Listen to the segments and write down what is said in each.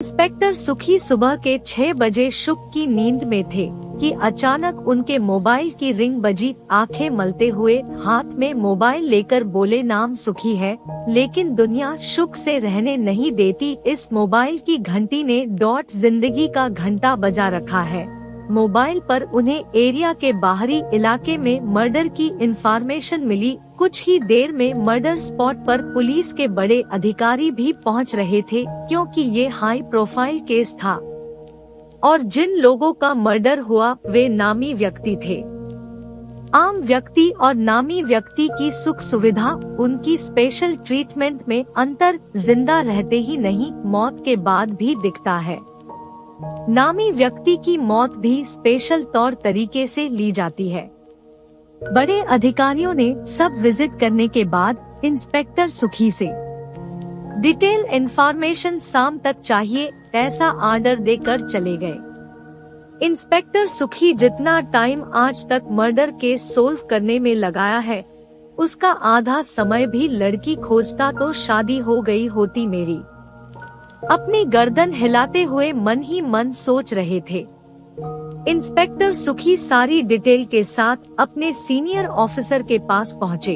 Inspector सुखी सुबह के 6 बजे शुक की नींद में थे कि अचानक उनके मोबाइल की रिंग बजी। आंखें मलते हुए हाथ में मोबाइल लेकर बोले, नाम सुखी है लेकिन दुनिया शुक से रहने नहीं देती। इस मोबाइल की घंटी ने डॉट जिंदगी का घंटा बजा रखा है। मोबाइल पर उन्हें एरिया के बाहरी इलाके में मर्डर की इंफॉर्मेशन मिली। कुछ ही देर में मर्डर स्पॉट पर पुलिस के बड़े अधिकारी भी पहुंच रहे थे, क्योंकि ये हाई प्रोफाइल केस था और जिन लोगों का मर्डर हुआ वे नामी व्यक्ति थे। आम व्यक्ति और नामी व्यक्ति की सुख सुविधा, उनकी स्पेशल ट्रीटमेंट में अंतर जिंदा रहते ही नहीं, मौत के बाद भी दिखता है। नामी व्यक्ति की मौत भी स्पेशल तौर तरीके से ली जाती है। बड़े अधिकारियों ने सब विजिट करने के बाद इंस्पेक्टर सुखी से डिटेल इंफॉर्मेशन शाम तक चाहिए ऐसा ऑर्डर देकर चले गए। इंस्पेक्टर सुखी जितना टाइम आज तक मर्डर केस सोल्व करने में लगाया है, उसका आधा समय भी लड़की खोजता तो शादी हो गई होती मेरी। अपनी गर्दन हिलाते हुए मन ही मन सोच रहे थे। इंस्पेक्टर सुखी सारी डिटेल के साथ अपने सीनियर ऑफिसर के पास पहुंचे।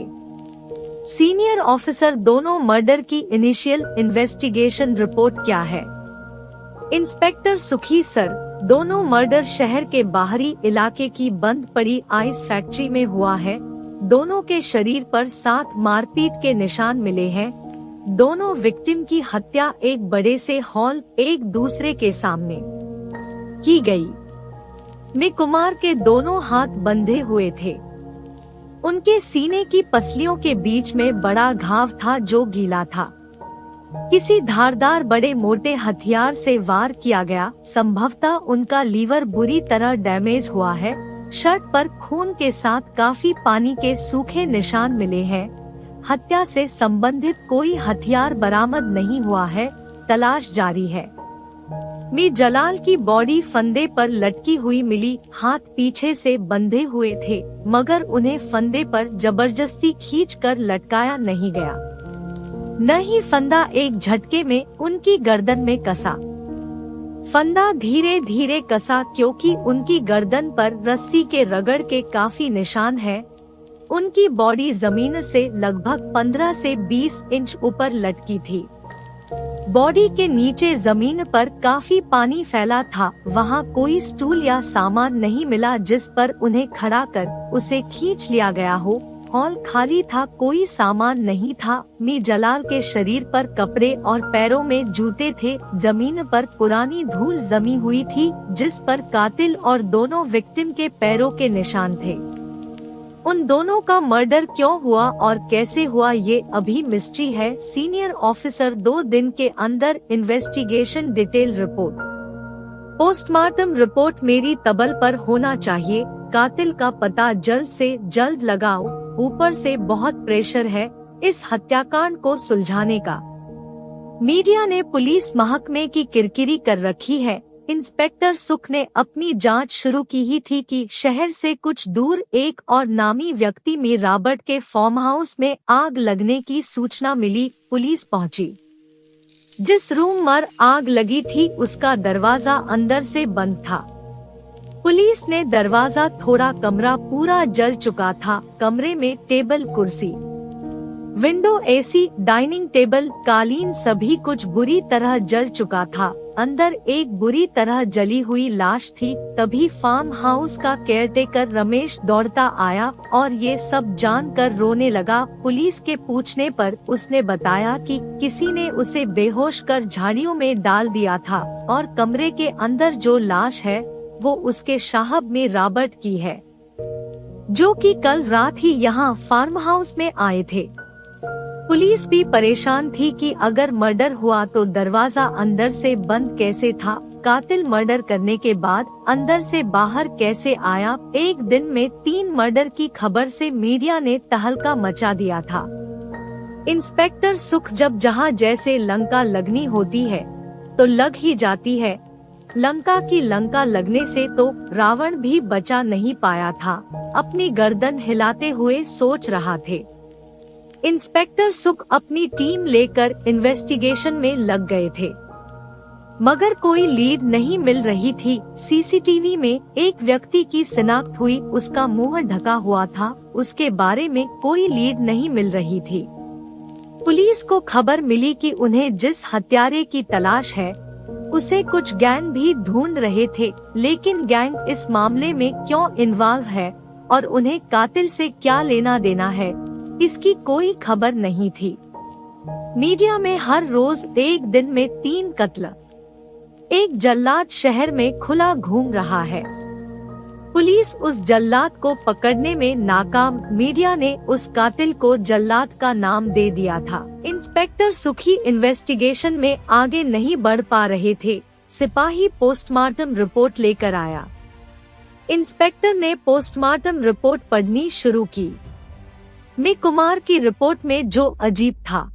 सीनियर ऑफिसर, दोनों मर्डर की इनिशियल इन्वेस्टिगेशन रिपोर्ट क्या है? इंस्पेक्टर सुखी, सर, दोनों मर्डर शहर के बाहरी इलाके की बंद पड़ी आइस फैक्ट्री में हुआ है। दोनों के शरीर पर 7 मारपीट के निशान मिले हैं। दोनों विक्टिम की हत्या एक बड़े से हॉल एक दूसरे के सामने की गई। में कुमार के दोनों हाथ बंधे हुए थे। उनके सीने की पसलियों के बीच में बड़ा घाव था जो गीला था। किसी धारदार बड़े मोटे हथियार से वार किया गया। संभवतः उनका लीवर बुरी तरह डैमेज हुआ है। शर्ट पर खून के साथ काफी पानी के सूखे निशान मिले हैं। हत्या से संबंधित कोई हथियार बरामद नहीं हुआ है। तलाश जारी है। में जलाल की बॉडी फंदे पर लटकी हुई मिली। हाथ पीछे से बंधे हुए थे, मगर उन्हें फंदे पर जबरदस्ती खींचकर लटकाया नहीं गया। न ही फंदा एक झटके में उनकी गर्दन में कसा। फंदा धीरे धीरे कसा क्योंकि उनकी गर्दन पर रस्सी के रगड़ के काफी निशान हैं। उनकी बॉडी जमीन से लगभग 15 से 20 इंच ऊपर लटकी थी। बॉडी के नीचे जमीन पर काफी पानी फैला था। वहाँ कोई स्टूल या सामान नहीं मिला जिस पर उन्हें खड़ा कर उसे खींच लिया गया हो। हॉल खाली था, कोई सामान नहीं था। में जलाल के शरीर पर कपड़े और पैरों में जूते थे। जमीन पर पुरानी धूल जमी हुई थी जिस पर कातिल और दोनों विक्टिम के पैरों के निशान थे। उन दोनों का मर्डर क्यों हुआ और कैसे हुआ ये अभी मिस्ट्री है। सीनियर ऑफिसर, 2 दिन के अंदर investigation detail report, postmortem report मेरी तबल पर होना चाहिए। कातिल का पता जल्द से जल्द लगाओ। ऊपर से बहुत प्रेशर है इस हत्याकांड को सुलझाने का। मीडिया ने पुलिस महकमे की किरकिरी कर रखी है। इंस्पेक्टर सुख ने अपनी जांच शुरू की ही थी कि शहर से कुछ दूर एक और नामी व्यक्ति में रॉबर्ट के फार्म हाउस में आग लगने की सूचना मिली। पुलिस पहुंची। जिस रूम में आग लगी थी उसका दरवाजा अंदर से बंद था। पुलिस ने दरवाजा थोड़ा, कमरा पूरा जल चुका था। कमरे में टेबल, कुर्सी, विंडो, एसी, डाइनिंग टेबल, कालीन सभी कुछ बुरी तरह जल चुका था। अंदर एक बुरी तरह जली हुई लाश थी। तभी फार्म हाउस का केयरटेकर रमेश दौड़ता आया और ये सब जानकर रोने लगा। पुलिस के पूछने पर उसने बताया कि किसी ने उसे बेहोश कर झाड़ियों में डाल दिया था और कमरे के अंदर जो लाश है वो उसके साहब में रॉबर्ट की है, जो कि कल रात ही यहाँ फार्म हाउस में आए थे। पुलिस भी परेशान थी कि अगर मर्डर हुआ तो दरवाजा अंदर से बंद कैसे था। कातिल मर्डर करने के बाद अंदर से बाहर कैसे आया। एक दिन में 3 मर्डर की खबर से मीडिया ने तहलका मचा दिया था। इंस्पेक्टर सुख, जब जहां जैसे लंका लगनी होती है तो लग ही जाती है। लंका की लंका लगने से तो रावण भी बचा नहीं पाया था। अपनी गर्दन हिलाते हुए सोच रहा थे। इंस्पेक्टर सुख अपनी टीम लेकर इन्वेस्टिगेशन में लग गए थे। मगर कोई लीड नहीं मिल रही थी। सीसीटीवी में एक व्यक्ति की शिनाख्त हुई, उसका मुंह ढका हुआ था, उसके बारे में कोई लीड नहीं मिल रही थी। पुलिस को खबर मिली कि उन्हें जिस हत्यारे की तलाश है उसे कुछ गैंग भी ढूंढ रहे थे, लेकिन गैंग इस मामले में क्यों इन्वॉल्व है और उन्हें कातिल से क्या लेना देना है, इसकी कोई खबर नहीं थी। मीडिया में हर रोज एक दिन में 3 कत्ल। एक जल्लाद शहर में खुला घूम रहा है। पुलिस उस जल्लाद को पकड़ने में नाकाम। मीडिया ने उस कातिल को जल्लाद का नाम दे दिया था। इंस्पेक्टर सुखी इन्वेस्टिगेशन में आगे नहीं बढ़ पा रहे थे। सिपाही पोस्टमार्टम रिपोर्ट लेकर आया। इंस्पेक्टर ने पोस्टमार्टम रिपोर्ट पढ़नी शुरू की। मी कुमार की रिपोर्ट में जो अजीब था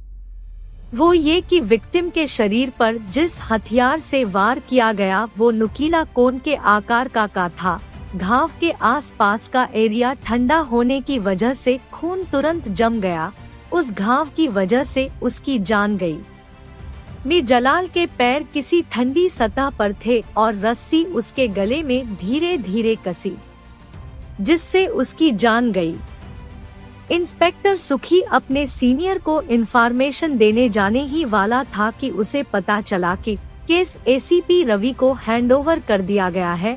वो ये कि विक्टिम के शरीर पर जिस हथियार से वार किया गया वो नुकीला कोन के आकार का था। घाव के आसपास का एरिया ठंडा होने की वजह से खून तुरंत जम गया। उस घाव की वजह से उसकी जान गई। मी जलाल के पैर किसी ठंडी सतह पर थे और रस्सी उसके गले में धीरे धीरे कसी, जिससे उसकी जान गई। इंस्पेक्टर सुखी अपने सीनियर को इन्फॉर्मेशन देने जाने ही वाला था कि उसे पता चला कि केस एसीपी रवि को हैंडओवर कर दिया गया है।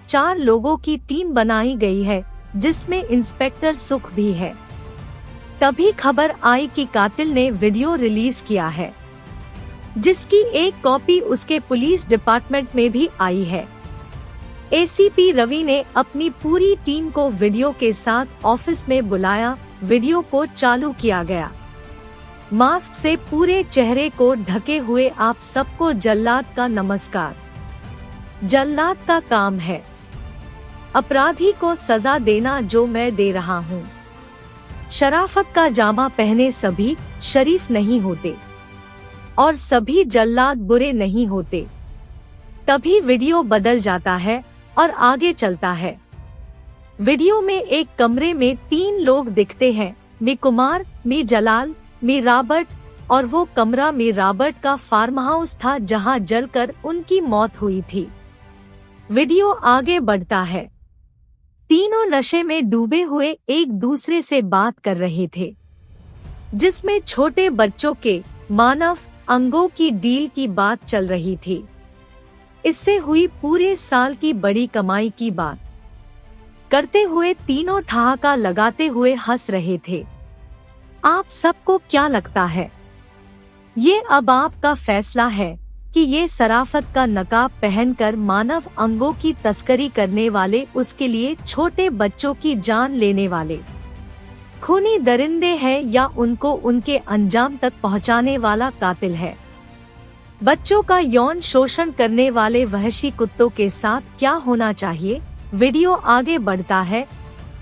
4 लोगों की टीम बनाई गई है, जिसमें इंस्पेक्टर सुख भी है। तभी खबर आई कि कातिल ने वीडियो रिलीज किया है, जिसकी एक कॉपी उसके पुलिस डिपार्टमेंट में भी आई है। एसीपी रवि ने अपनी पूरी टीम को वीडियो के साथ ऑफिस में बुलाया। वीडियो को चालू किया गया। मास्क से पूरे चेहरे को ढके हुए आप सबको जल्लाद का नमस्कार। जल्लाद का काम है अपराधी को सजा देना, जो मैं दे रहा हूँ। शराफत का जामा पहने सभी शरीफ नहीं होते और सभी जल्लाद बुरे नहीं होते। तभी वीडियो बदल जाता है और आगे चलता है। वीडियो में एक कमरे में 3 लोग दिखते हैं, मी कुमार, मी जलाल, मी रॉबर्ट, और वो कमरा मी रॉबर्ट का फार्म हाउस था जहां जलकर उनकी मौत हुई थी। वीडियो आगे बढ़ता है। तीनों नशे में डूबे हुए एक दूसरे से बात कर रहे थे, जिसमें छोटे बच्चों के मानव अंगों की डील की बात चल रही थी। इससे हुई पूरे साल की बड़ी कमाई की बात करते हुए तीनों ठहाका लगाते हुए हंस रहे थे। आप सबको क्या लगता है? ये अब आपका फैसला है कि ये शराफत का नकाब पहनकर मानव अंगों की तस्करी करने वाले, उसके लिए छोटे बच्चों की जान लेने वाले खूनी दरिंदे हैं या उनको उनके अंजाम तक पहुंचाने वाला कातिल है। बच्चों का यौन शोषण करने वाले वहशी कुत्तों के साथ क्या होना चाहिए? वीडियो आगे बढ़ता है।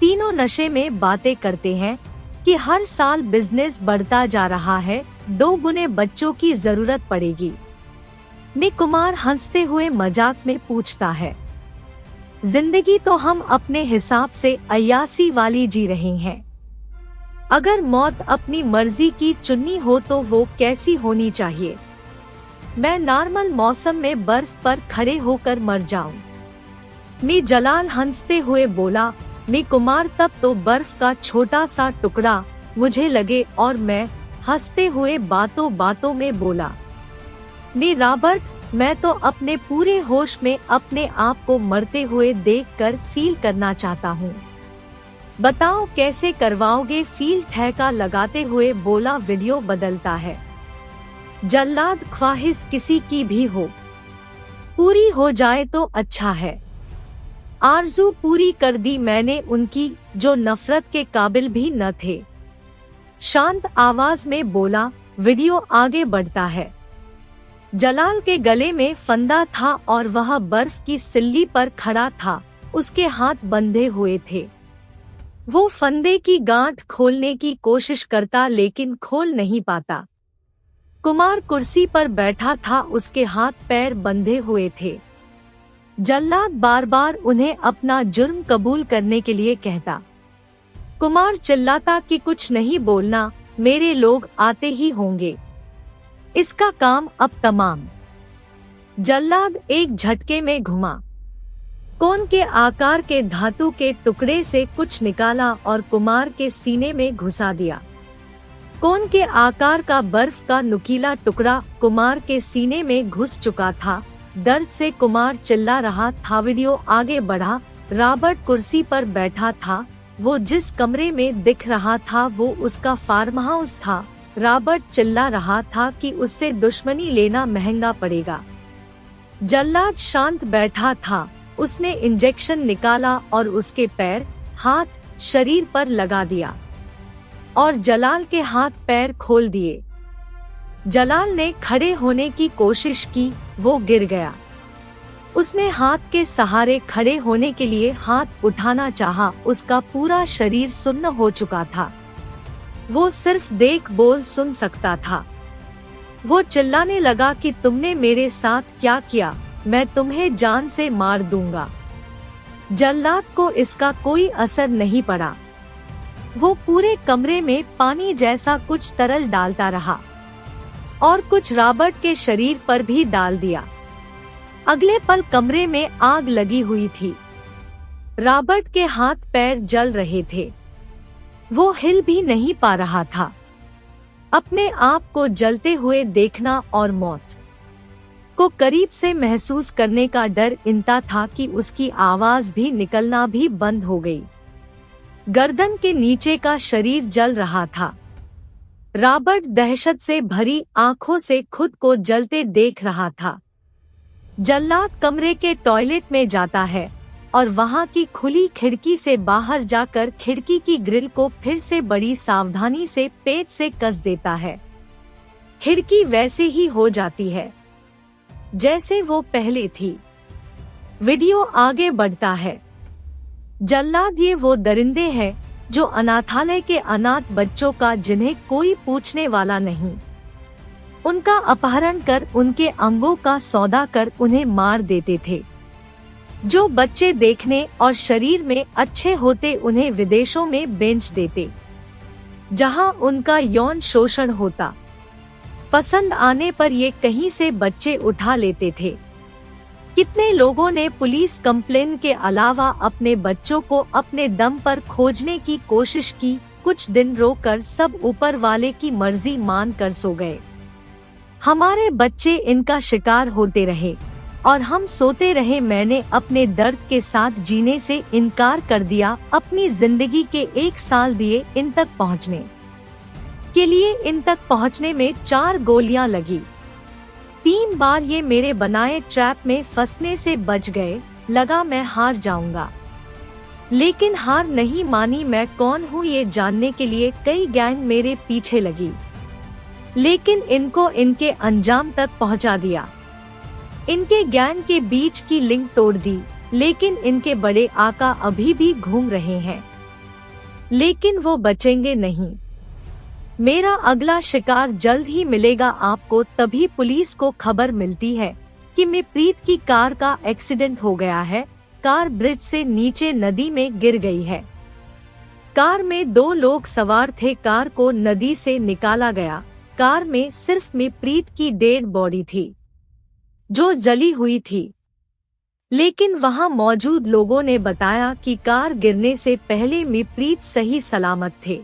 तीनों नशे में बातें करते हैं कि हर साल बिजनेस बढ़ता जा रहा है, 2 गुने बच्चों की जरूरत पड़ेगी। मी कुमार हंसते हुए मजाक में पूछता है, जिंदगी तो हम अपने हिसाब से अय्यासी वाली जी रहे हैं। अगर मौत अपनी मर्जी की चुन्नी हो तो वो कैसी होनी चाहिए? मैं नॉर्मल मौसम में बर्फ पर खड़े होकर मर जाऊं। मी जलाल हंसते हुए बोला, मी कुमार तब तो बर्फ का छोटा सा टुकड़ा मुझे लगे, और मैं हंसते हुए बातों बातों में बोला, मी रॉबर्ट, मैं तो अपने पूरे होश में अपने आप को मरते हुए देखकर फील करना चाहता हूँ। बताओ कैसे करवाओगे फील? ठहका लगाते हुए बोला। वीडियो बदलता है। जल्लाद, ख्वाहिश किसी की भी हो, पूरी हो जाए तो अच्छा है। आरज़ू पूरी कर दी मैंने उनकी, जो नफरत के काबिल भी न थे। शांत आवाज में बोला। वीडियो आगे बढ़ता है। जलाल के गले में फंदा था और वह बर्फ की सिल्ली पर खड़ा था, उसके हाथ बंधे हुए थे। वो फंदे की गांठ खोलने की कोशिश करता लेकिन खोल नहीं पाता। कुमार कुर्सी पर बैठा था, उसके हाथ पैर बंधे हुए थे। जल्लाद बार बार उन्हें अपना जुर्म कबूल करने के लिए कहता। कुमार चिल्लाता कि कुछ नहीं बोलना, मेरे लोग आते ही होंगे, इसका काम अब तमाम। जल्लाद एक झटके में घुमा, कोन के आकार के धातु के टुकड़े से कुछ निकाला और कुमार के सीने में घुसा दिया। कोन के आकार का बर्फ का नुकीला टुकड़ा कुमार के सीने में घुस चुका था। दर्द से कुमार चिल्ला रहा था। वीडियो आगे बढ़ा। रॉबर्ट कुर्सी पर बैठा था। वो जिस कमरे में दिख रहा था वो उसका फार्म हाउस था। रॉबर्ट चिल्ला रहा था कि उससे दुश्मनी लेना महंगा पड़ेगा। जल्लाद शांत बैठा था। उसने इंजेक्शन निकाला और उसके पैर, हाथ, शरीर पर लगा दिया और जलाल के हाथ पैर खोल दिए। जलाल ने खड़े होने की कोशिश की, वो गिर गया। उसने हाथ के सहारे खड़े होने के लिए हाथ उठाना चाहा। उसका पूरा शरीर सुन्न हो चुका था। वो सिर्फ देख बोल सुन सकता था। वो चिल्लाने लगा कि तुमने मेरे साथ क्या किया, मैं तुम्हें जान से मार दूंगा। जल्लाद को इसका कोई असर नहीं पड़ा। वो पूरे कमरे में पानी जैसा कुछ तरल डालता रहा और कुछ रॉबर्ट के शरीर पर भी डाल दिया। अगले पल कमरे में आग लगी हुई थी। रॉबर्ट के हाथ पैर जल रहे थे। वो हिल भी नहीं पा रहा था। अपने आप को जलते हुए देखना और मौत को करीब से महसूस करने का डर इतना था कि उसकी आवाज भी निकलना भी बंद हो गई। गर्दन के नीचे का शरीर जल रहा था। रॉबर्ट दहशत से भरी आंखों से खुद को जलते देख रहा था। जल्लाद कमरे के टॉयलेट में जाता है और वहां की खुली खिड़की से बाहर जाकर खिड़की की ग्रिल को फिर से बड़ी सावधानी से पेच से कस देता है। खिड़की वैसे ही हो जाती है जैसे वो पहले थी। वीडियो आगे बढ़ता है। जल्लाद ये वो दरिंदे हैं जो अनाथालय के अनाथ बच्चों का जिन्हें कोई पूछने वाला नहीं, उनका अपहरण कर उनके अंगों का सौदा कर उन्हें मार देते थे। जो बच्चे देखने और शरीर में अच्छे होते उन्हें विदेशों में बेच देते, जहां उनका यौन शोषण होता। पसंद आने पर ये कहीं से बच्चे उठा लेते थे। कितने लोगों ने पुलिस कंप्लेन के अलावा अपने बच्चों को अपने दम पर खोजने की कोशिश की। कुछ दिन रोकर सब ऊपर वाले की मर्जी मान कर सो गए। हमारे बच्चे इनका शिकार होते रहे और हम सोते रहे। मैंने अपने दर्द के साथ जीने से इनकार कर दिया। अपनी जिंदगी के 1 साल दिए इन तक पहुंचने के लिए। इन तक पहुंचने में 4 गोलियां लगी। 3 बार ये मेरे बनाए ट्रैप में फंसने से बच गए। लगा मैं हार जाऊंगा, लेकिन हार नहीं मानी। मैं कौन हूँ ये जानने के लिए कई गैंग मेरे पीछे लगी, लेकिन इनको इनके अंजाम तक पहुंचा दिया। इनके गैंग के बीच की लिंक तोड़ दी, लेकिन इनके बड़े आका अभी भी घूम रहे हैं, लेकिन वो बचेंगे नहीं। मेरा अगला शिकार जल्द ही मिलेगा आपको। तभी पुलिस को खबर मिलती है कि मिप्रीत की कार का एक्सीडेंट हो गया है। कार ब्रिज से नीचे नदी में गिर गई है। कार में 2 लोग सवार थे। कार को नदी से निकाला गया। कार में सिर्फ मिप्रीत की डेड बॉडी थी जो जली हुई थी, लेकिन वहां मौजूद लोगों ने बताया कि कार गिरने से पहले मिप्रीत सही सलामत थे।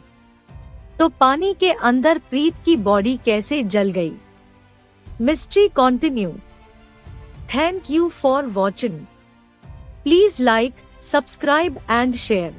तो पानी के अंदर प्रीत की बॉडी कैसे जल गई? Mystery continue. Thank you for watching. Please like, subscribe and share.